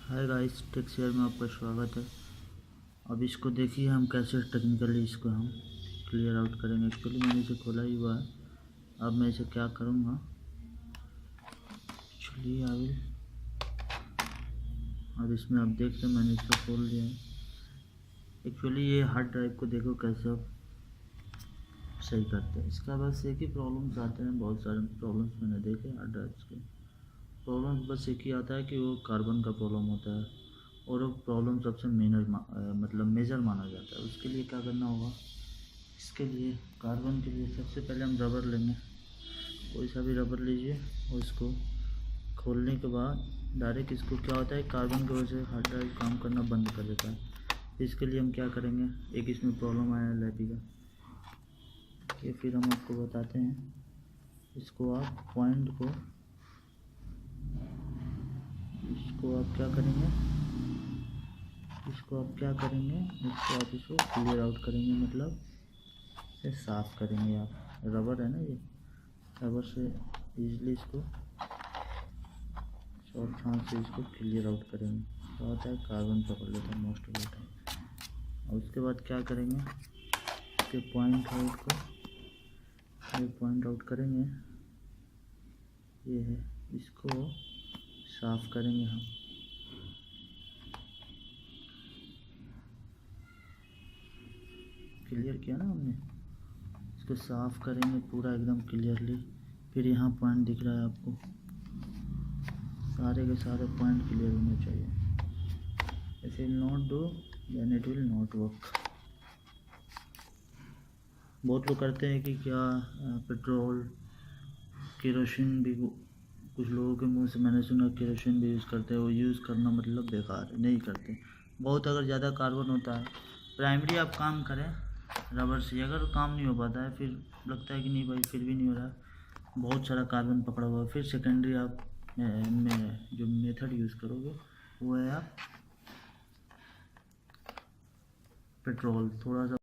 Hi guys, take share में आपका स्वागत है। अब इसको देखिए हम कैसे टेक्निकली इसको हम क्लियर आउट करेंगे। एक्चुअली मैंने इसे खोला ही हुआ है। अब मैं इसे क्या करूँगा, एक्चुअली आई विल, अब इसमें आप देखते हैं मैंने इसको खोल दिया है। एक्चुअली ये हार्ड ड्राइव को देखो कैसे आप सही करते हैं। इसका बस एक ही प्रॉब्लम्स आते हैं, बहुत सारे प्रॉब्लम्स मैंने देखे हार्ड ड्राइव्स के। प्रॉब्लम्स बस एक ही आता है कि वो कार्बन का प्रॉब्लम होता है, और वो प्रॉब्लम सबसे मेजर माना जाता है। उसके लिए क्या करना होगा, इसके लिए कार्बन के लिए सबसे पहले हम रबर लेंगे। कोई सा भी रबर लीजिए और इसको खोलने के बाद डायरेक्ट इसको क्या होता है, कार्बन की वजह से हार्ड ड्राइव काम करना बंद कर देता है। इसके लिए हम क्या करेंगे, एक इसमें प्रॉब्लम आया है लैपी का, ये फिर हम आपको बताते हैं। इसको आप पॉइंट को, इसको आप क्या करेंगे, इसको आप इसको क्लियर आउट करेंगे, मतलब इसे साफ़ करेंगे। आप रबर है ना, ये रबर से इजीली इसको शॉर्ट हाथ से इसको क्लियर आउट करेंगे। क्या होता है, कार्बन पकड़ लेता है मोस्ट ऑफ द टाइम। और उसके बाद क्या करेंगे, इसके पॉइंट आउट करेंगे, ये है, इसको साफ़ करेंगे हम। क्लियर किया ना हमने, इसको साफ़ करेंगे पूरा एकदम क्लियरली। फिर यहाँ पॉइंट दिख रहा है आपको, सारे के सारे पॉइंट क्लियर होने चाहिए। If will not do then it will not work. बहुत लोग करते हैं कि क्या पेट्रोल केरोसिन भी, कुछ लोगों के मुंह से मैंने सुना केरोसिन भी यूज़ करते हैं। वो यूज़ करना मतलब बेकार है, नहीं करते। बहुत अगर ज़्यादा कार्बन होता है, प्राइमरी आप काम करें रबर से, अगर काम नहीं हो पाता है, फिर लगता है कि नहीं भाई फिर भी नहीं हो रहा, बहुत सारा कार्बन पकड़ा हुआ है, फिर सेकेंडरी आप में जो मेथड यूज़ करोगे वो है आप पेट्रोल थोड़ा सा